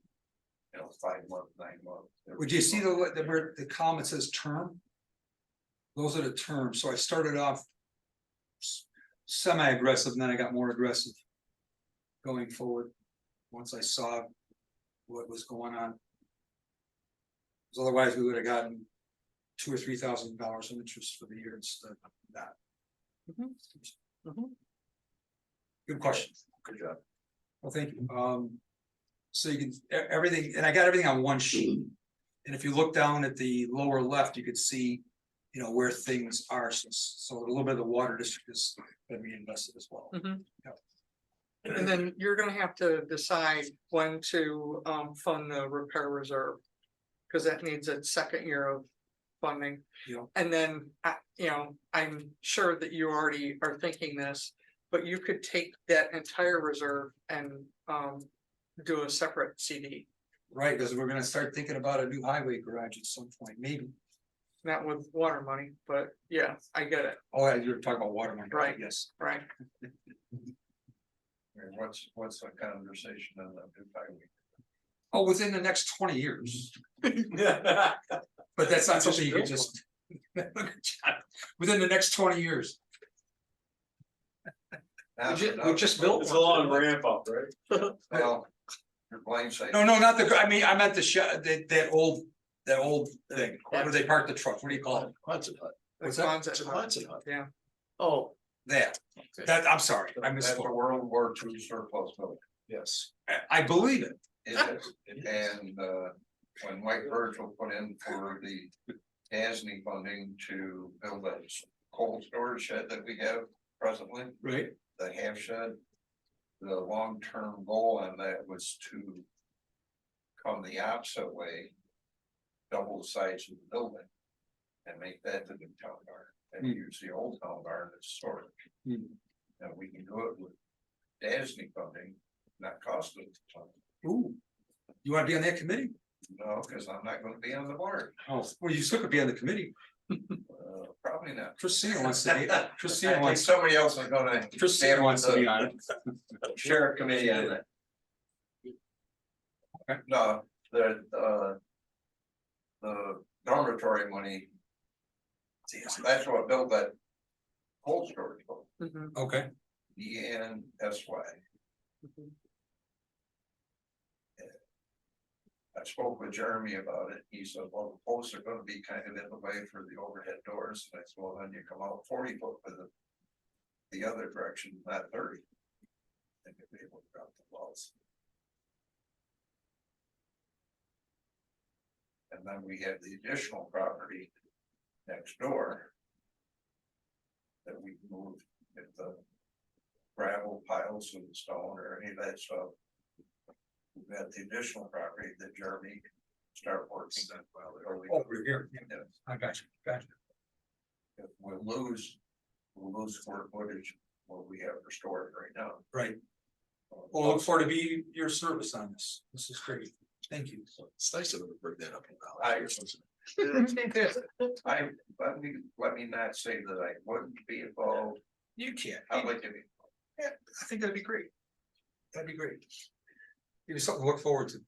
5 month, 9 month. Would you see the column that says term? Those are the terms, so I started off. Semi-aggressive, and then I got more aggressive. Going forward, once I saw. What was going on. 'Cause otherwise, we would have gotten $2,000 or $3,000 in interest for the year instead of that. Good question. Good job. Well, thank you. So you can, everything, and I got everything on one sheet. And if you look down at the lower left, you could see, where things are. So a little bit of the water district is been reinvested as well. and then you're gonna have to decide when to fund the repair reserve. Cause that needs its second year of funding. Yeah. And then, I'm sure that you already are thinking this, but you could take that entire reserve and do a separate CD. Right, because we're gonna start thinking about a new highway garage at some point, maybe. Not with water money, but yeah, I get it, Oh, yeah, you're talking about water money, Right. Yes. right? And what's the conversation on the new highway? Oh, within the next 20 years. But that's not something you can just. Within the next 20 years. We just built. It's a long ramp up, right? Well, you're blindsided. No, not I meant the that old thing, where they park the truck, what do you call it? What's that? Quonset hut, yeah. Oh, that, I'm sorry, I That's a misspoke. World War II surplus building. Yes, I believe it. It is, and when Mike Virgil put in for the ASNY funding to build that cold storage shed that we have presently, Right. the half shed. The long-term goal on that was to come the opposite way, double the size of the building. And make that the new town barn, and use the old town barn as storage. Hmm. And we can do it with DASNY funding, not costing us a ton. Ooh, you wanna be on that committee? No, because I'm not gonna be on the board, Oh, well, you still could be on the committee. probably not. Christina wants to be, I Christina think wants, somebody else is gonna. Christina wants to be on it. Sheriff committee on that. Okay. No, the dormitory money, that's what built that cold storage, Mhm. Okay, ENSY. I spoke with Jeremy about it. He said, well, the posts are gonna be kind of in the way for the overhead doors. And I said, well, then you come out 40 foot with the other direction, not 30. And you'll be able to drop the walls. And then we have the additional property next door that we moved if the gravel piles and stone or any of that stuff. We've got the additional property that Jeremy can start working on. Over here, yeah, I got you. If we'll lose square footage, what we have for storage right now. Right. Well, look forward to be your service on this. This is great. Thank you. It's nice of them to bring that up. Let me not say that I wouldn't be involved. You can't. I'd like to be. Yeah, I think that'd be great. That'd be great. Give you something to look forward to.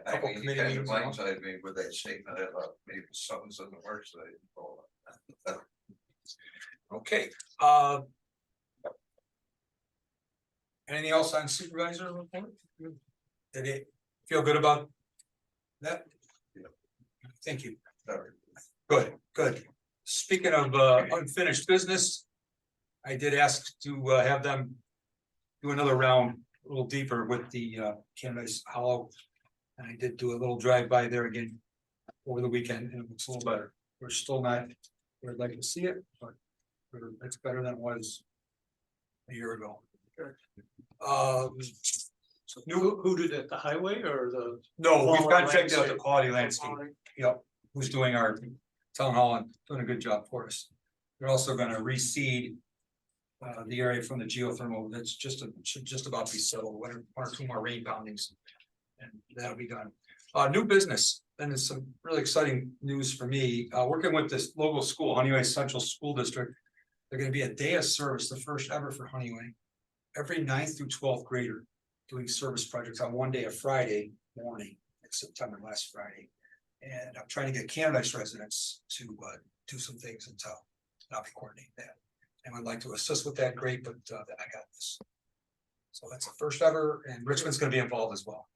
I Couple mean, you committee kind of meetings, you know? blindsided me with that statement. I thought maybe something's in the works that I didn't know about. Okay, anything else on supervisor report? Did it feel good about that? Thank you. Good, good. Speaking of unfinished business, I did ask to have them do another round a little deeper with the Canvas Hollow. And I did do a little drive by there again over the weekend, and it looks a little better. We're still not where I'd like to see it, but it's better than it was a year ago. So Who did it, the highway or the? no, we've Quality contracted out the landscape. quality landscape. Yep, who's doing our town hall and doing a good job for us. They're also gonna reseed the area from the geothermal. That's should just about be settled. One or two more rain poundings. And that'll be done. New business, and there's some really exciting news for me. Working with this local school, Honeyway Central School District. They're gonna be a day of service, the first ever for Honeyway. Every 9th through 12th grader doing service projects on one day, a Friday morning in September, last Friday. And I'm trying to get Canvas residents to do some things in town. And I'll be coordinating that. And would like to assist with that, great, but then I got this. So that's the first ever, and Richmond's gonna be involved as well.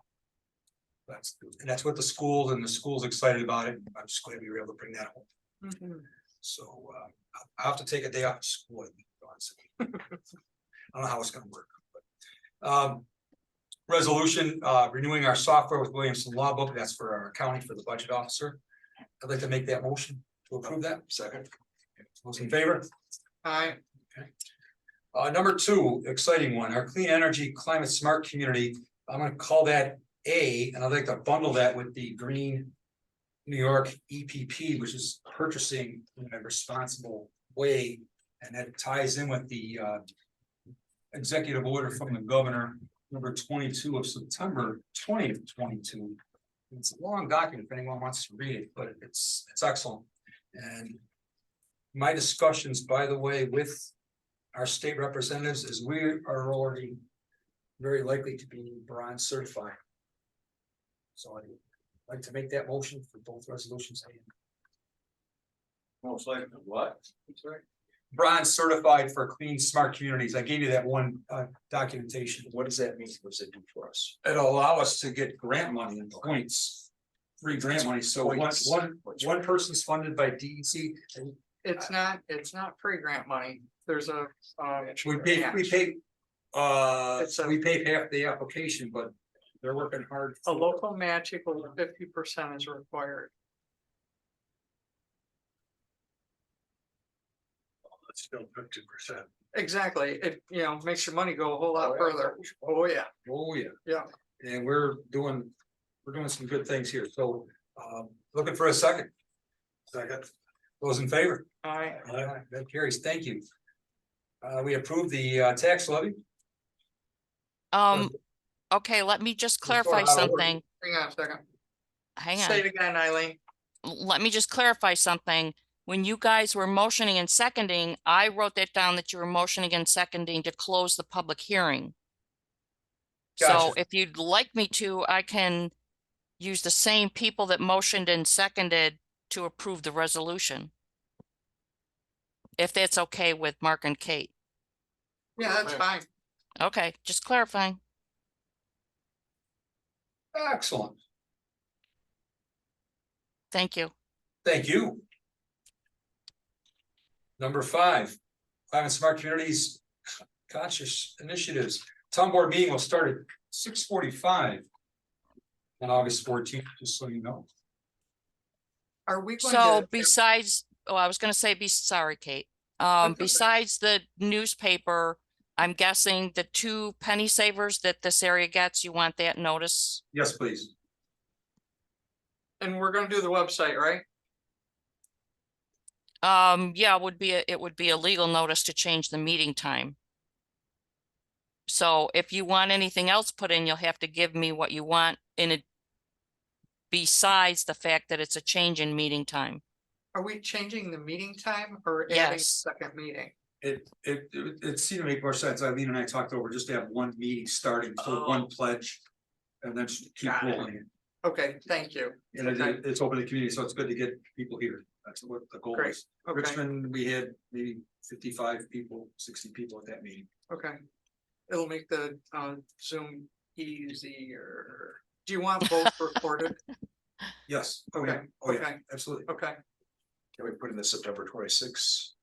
That's with the schools, and the school's excited about it. I'm just glad we were able to bring that home. So I'll have to take a day off of school. I don't know how it's gonna work, but resolution renewing our software with Williamson Law Book. That's for our accounting for the budget officer. I'd like to make that motion to approve that. Second. Those in favor? Aye. Number 2, exciting one, our clean energy climate smart community. I'm gonna call that A, and I'd like to bundle that with the Green New York EPP, which is purchasing in a responsible way. And that ties in with the executive order from the governor, number 22 of September 2022. It's a long document if anyone wants to read it, but it's excellent. And my discussions, by the way, with our state representatives is we are already very likely to be bronze certified. So I'd like to make that motion for both resolutions. Most likely what? Sorry. Bronze certified for clean, smart communities. I gave you that one documentation. What does that mean? What does it do for us? It'll allow us to get grant money and points. Free grant money. So Points. one person's funded by DEC. And It's not free grant money. There's a, we pay, It's a- we pay half the application, but they're working hard. a local match equal to 50% is required. It's still 50%. Exactly. It, makes your money go a whole lot further. Oh, yeah. Oh, yeah. Yeah. And we're doing some good things here. So, looking for a second. Second. Those in favor? Aye. That carries. Thank you. We approve the tax levy. Okay, let me just Let's go clarify out of order. something. Hang on a second. Hang Say on. it again, Eileen. Let me just clarify something. When you guys were motioning and seconding, I wrote that down that you were motioning and seconding to close the public hearing. So Gotcha. if you'd like me to, I can use the same people that motioned and seconded to approve the resolution. If that's okay with Mark and Kate. Yeah, that's fine. Okay, just clarifying. Excellent. Thank you. Thank you. Number 5, Climate Smart Communities Conscious Initiatives. Town board meeting will start at 6:45 on August 14th, just so you know. Are we going So to? besides, oh, I was gonna say, sorry, Kate. okay. Besides the newspaper, I'm guessing the 2 penny savers that this area gets, you want that notice? Yes, please. And we're gonna do the website, right? Yeah, it would be a legal notice to change the meeting time. So if you want anything else put in, you'll have to give me what you want in it. Besides the fact that it's a change in meeting time. Are we changing the meeting time or adding a Yes. second meeting? It seemed to make more sense. Eileen and I talked over just to have one meeting starting, so one pledge. And then just keep Got it. rolling. Okay, thank you. And it's open to the community, so it's good to get people here. That's what the goal Great. is. Okay, Richmond, we had maybe 55 people, 60 people at that meeting. okay. It'll make the Zoom easier. Do you want both recorded? Yes. Oh, yeah. Okay, Oh, yeah. okay. Absolutely. Okay, Can we put in the September 26th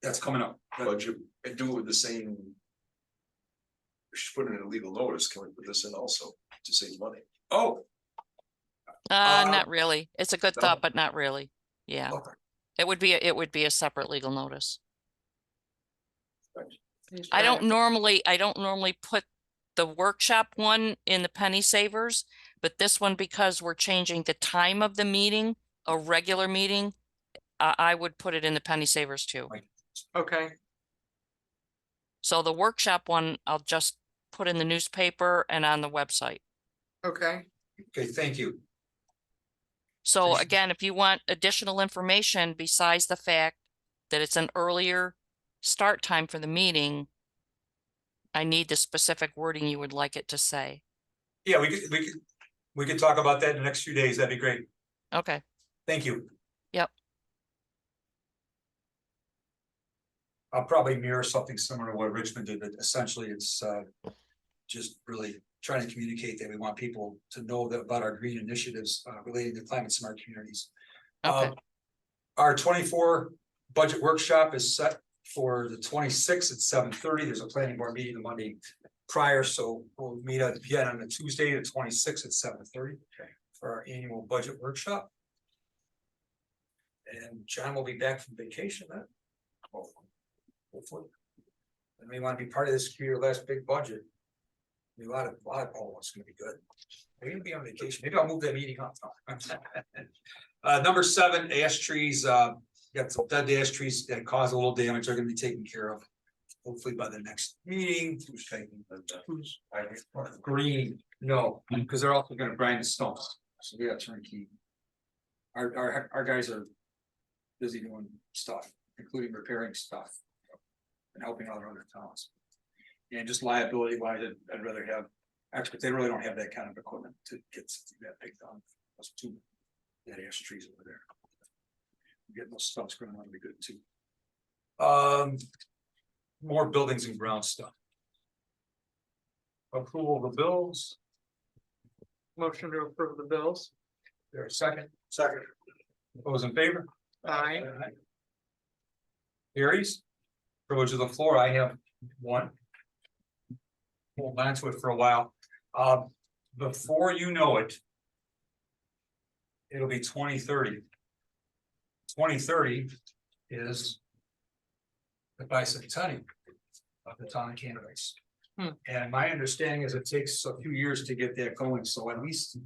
That's coming up. budget and do it with the same? We should put in a legal notice. Can we put this in also to save money? Oh, Not really. It's a good No? thought, but not really. Yeah. Okay. It would be a separate legal notice. He's I trying don't normally put the workshop one in the penny savers, but this one, because we're changing the time of the meeting, a regular meeting, I would put it in the penny savers too. Okay, So the workshop one, I'll just put in the newspaper and on the website. okay, okay, thank you. So Appreciate- again, if you want additional information besides the fact that it's an earlier start time for the meeting, I need the specific wording you would like it to say. Yeah, we could talk about that in the next few days. That'd be great. Okay. Thank you. Yep. I'll probably mirror something similar to what Richmond did, but essentially it's just really trying to communicate that we want people to know that about our green initiatives relating to climate smart communities. Okay. Our 24 budget workshop is set for the 26th at 7:30. There's a planning board meeting the Monday prior, so we'll meet again on the Tuesday, the 26th at 7:30 for our annual budget workshop. And John will be back from vacation then. Hopefully. And we want to be part of this year's last big budget. A lot of, oh, it's gonna be good. We're gonna be on vacation. Maybe I'll move that meeting up. Number 7, ash trees, got some dead ash trees that cause a little damage. They're gonna be taken care of. Hopefully by the next meeting. Who's taking green? No, because they're also gonna grind the stumps. So we got turnkey. Our guys are busy doing stuff, including repairing stuff. And helping out other towns. And just liability wise, I'd rather have experts. They really don't have that kind of equipment to get something that big done. Those 2 dead ash trees over there. Getting those stumps growing on would be good too. More buildings and ground stuff. Approval of the bills. motion to approve the bills. There a second? Second. Those in favor? Aye. Carries. Privilege of the floor, I have one. Hold on to it for a while. Before you know it. It'll be 2030. 2030 is. The bicentennial of the town of Canadas. And my understanding is it takes a few years to get that going, so at least.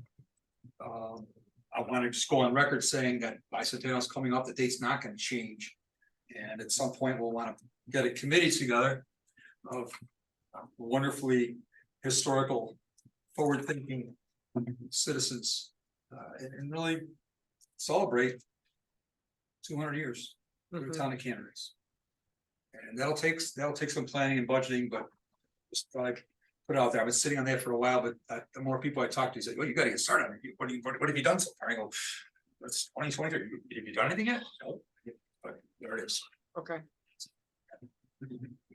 I want to just go on record saying that bicentennial is coming up, the date's not gonna change. And at some point, we'll want to get a committee together of wonderfully historical, forward-thinking citizens. And really celebrate 200 years for the town of Canadas. And that'll take some planning and budgeting, but just thought I'd put it out there. I've been sitting on that for a while, but the more people I talk to say, well, you gotta get started on it. What have you done so far? I go, it's 2023. Have you done anything yet? No. But there it is. Okay,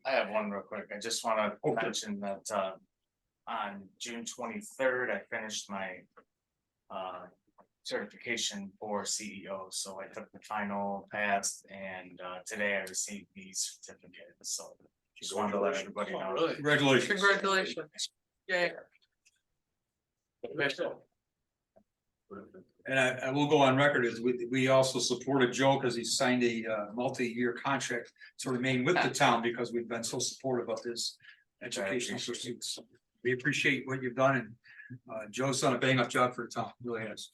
I have one real quick. I just wanna Okay. mention that, on June 23rd, I finished my certification for CEO, so I took the final, passed, and today I received these certificates, so. Just wanted to let everybody Oh, know. really? Congratulations. Congratulations. Yay. And I will go on record as we also supported Joe because he signed a multi-year contract to remain with the town because we've been so supportive of his educational pursuits. We appreciate what you've done, and Joe's done a bang up job for the town, really has.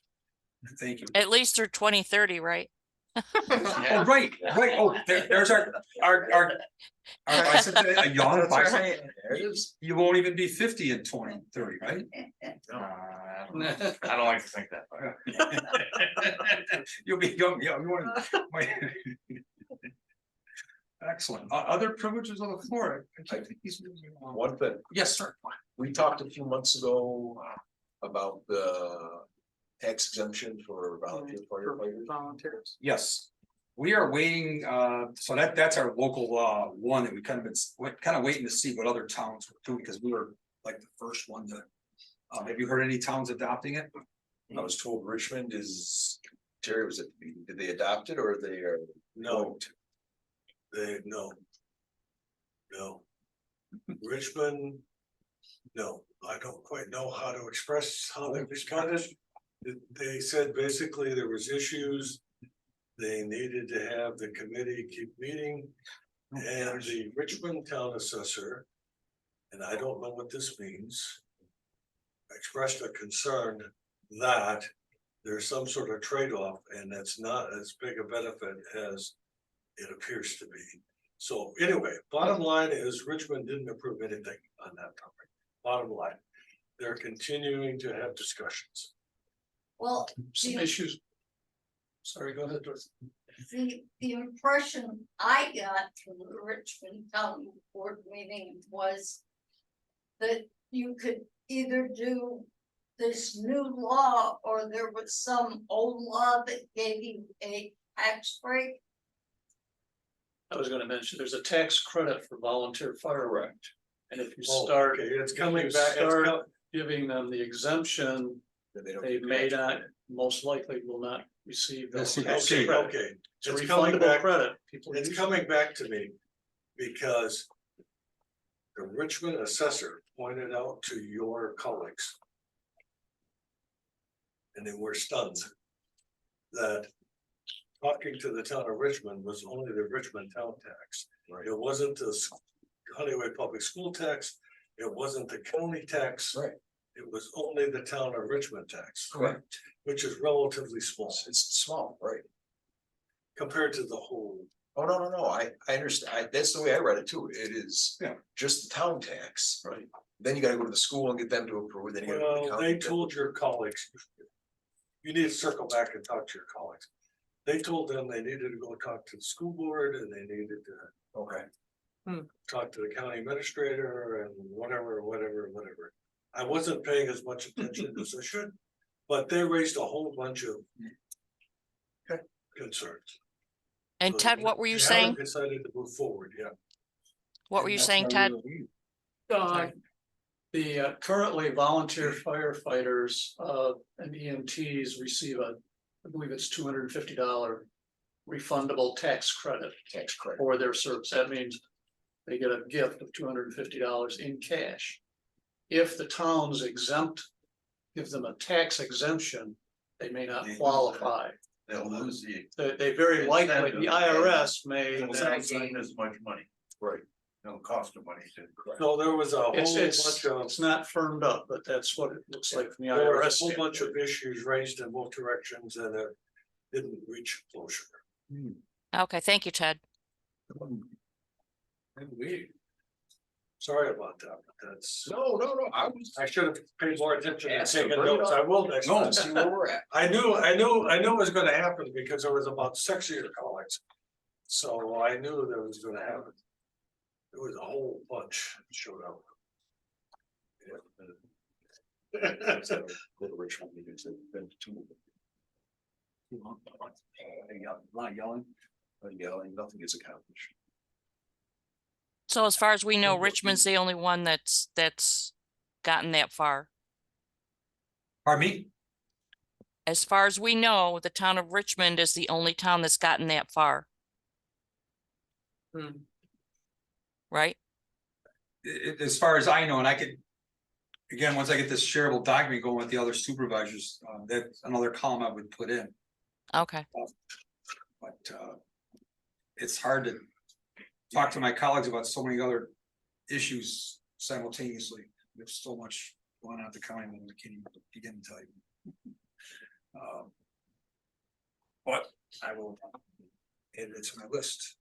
Thank you. At least through 2030, right? Oh, right, oh, there's our, I said that, a young, That's right. There it is. you won't even be 50 in 2030, right? I don't like to think that far. You'll be young, yeah, you want. Excellent. Other privileges on the floor. I think he's moving along. One thing, Yes, sir. we talked a few months ago about the tax exemption for volunteer firefighters. Volunteers. Yes. We are waiting, so that's our local one that we kind of waiting to see what other towns will do, because we were like the first one to. Have you heard any towns adopting it? I was told Richmond is, Terry, was it, did they adopt it or they are? No. No. Richmond. No, I don't quite know how to express how they responded. They said basically there was issues. They needed to have the committee keep meeting. And the Richmond town assessor. And I don't know what this means. Expressed a concern that there's some sort of trade-off and that's not as big a benefit as it appears to be. So anyway, bottom line is Richmond didn't approve anything on that topic. Bottom line, they're continuing to have discussions. Well, Some issues. Sorry, go ahead, Dorothy. the impression I got from the Richmond Town Board meeting was that you could either do this new law or there was some old law that gave you a tax break. I was gonna mention, there's a tax credit for volunteer fire. And if you Oh, start, okay, it's if coming you back, start giving them the exemption, That they don't they get may tax not, credit. most likely will not receive. the Yes, tax okay, credit. okay, It's a it's coming refundable back. credit. People It's use coming back to me because the Richmond assessor pointed out to your colleagues. And they were stunned that talking to the town of Richmond was only the Richmond town tax. Right. It wasn't the Honeyway Public School tax. It wasn't the county tax. Right. It was only the town of Richmond tax. Correct. Which is relatively small It's small, right? compared to the whole. Oh, no, I understand. That's the way I read it too. It is. Yeah. Just the town tax, right? Then you gotta go to the school and get them to approve it, then you gotta. go to the Well, county. they told your colleagues. You need to circle back and talk to your colleagues. They told them they needed to go talk to the school board and they needed to Okay, talk to the county administrator and whatever. I wasn't paying as much attention as I should, but they raised a whole bunch of. Okay. Concerns. And So Ted, what were you they saying? haven't Decided to move forward, yeah. What were you saying, Ted? The currently volunteer firefighters and EMTs receive I believe it's $250 refundable tax credit tax credit. for their service. That means they get a gift of $250 in cash. If the towns exempt, give them a tax exemption, they may not qualify. They'll lose the. They very likely, the IRS may. They'll not gain as much money. Right. It'll cost them money to. So there was a whole It's bunch of. it's not firmed up, but that's what it looks like from the There were a IRS. whole bunch of standpoint. issues raised in both directions and it didn't reach closure. Okay, thank you, Ted. Sorry about that, but that's, No, I should have paid more attention and Yes, taken bring it notes. up. I will next time. see where we're at. I knew it was gonna happen because there was about 6 of your colleagues. So I knew that was gonna happen. There was a whole bunch that showed up. Go to Richmond meetings, they've been to 2 of them. Not yelling. Yelling, nothing is accomplished. So as far as we know, Richmond's the only one that's gotten that far. Pardon me? As far as we know, the town of Richmond is the only town that's gotten that far, Hmm. right? As far as I know, and I could. Again, once I get this shareable document going with the other supervisors, that's another column I would put in, Okay, but, it's hard to. Talk to my colleagues about so many other issues simultaneously, there's so much going on at the county, that we can't even begin to tell you. But I will add it to my list.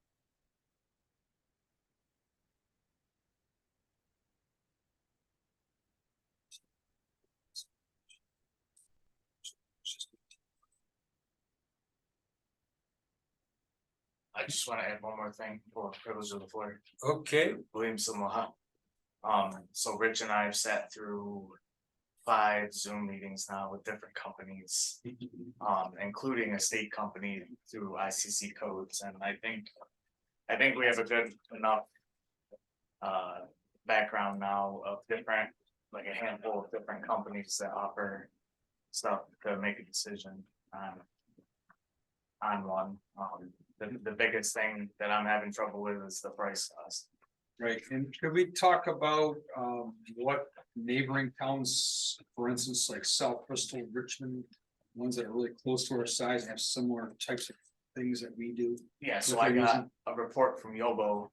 I just wanna add one more thing for privilege of the floor. Okay, Williamson Law. So Rich and I have sat through 5 Zoom meetings now with different companies. Including a state company through ICC codes, and I think we have a good enough. Background now of different, like a handful of different companies that offer stuff to make a decision on one. The biggest thing that I'm having trouble with is the price cost. right, and could we talk about, what neighboring towns, for instance, like South Bristol, Richmond. Ones that are really close to our size and have similar types of things that we do. Yeah, so What I they're got using. a report from Yobo,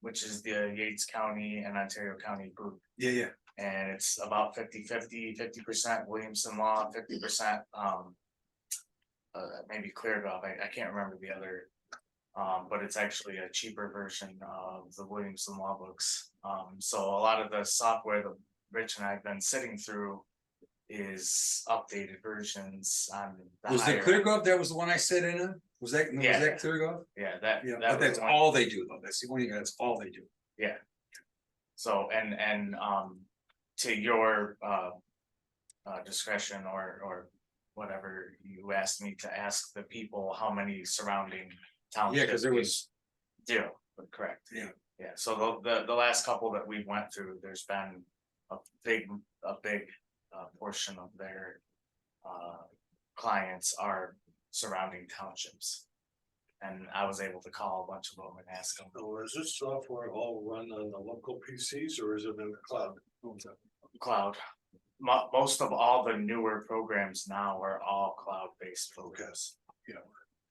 which is the Yates County and Ontario County group. Yeah, And it's about 50% Williamson Law, 50%, maybe ClearGov, I can't remember the other. But it's actually a cheaper version of the Williamson Law books. So a lot of the software that Rich and I have been sitting through is updated versions on the was the higher. ClearGov, that was the one I said in it, was that Yeah. ClearGov? Yeah, Yeah, that but was that's one. all they do though, that's the only, that's all they do. Yeah. So, and, to your, discretion or whatever, you asked me to ask the people how many surrounding towns. Yeah, cause there was, Zero, correct. Yeah. Yeah, so the last couple that we went through, there's been a big portion of their, clients are surrounding townships. And I was able to call a bunch of them and ask them. So is this software all run on the local PCs or is it in the cloud? Cloud. Most of all the newer programs now are all cloud-based programs. Yeah.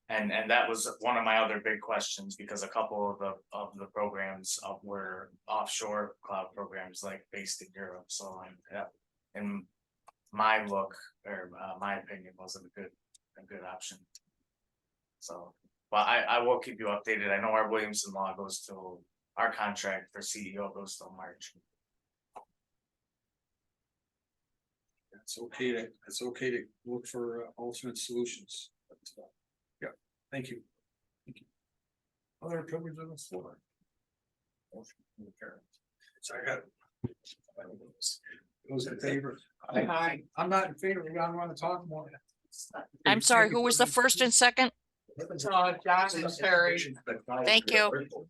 And that was one of my other big questions, because a couple of the programs were offshore cloud programs, like based in Europe, so in my look, or my opinion, wasn't a good option. So, but I will keep you updated. I know our Williamson Law goes till, our contract for CEO goes till March. it's okay to look for alternate solutions. But, yeah, thank you. Thank you. Other privilege on the floor. Motion from the parent. Second. Those in favor? Aye. I'm not in favor, I want to talk more. I'm sorry, who was the first and second? John and Terry. Thank you.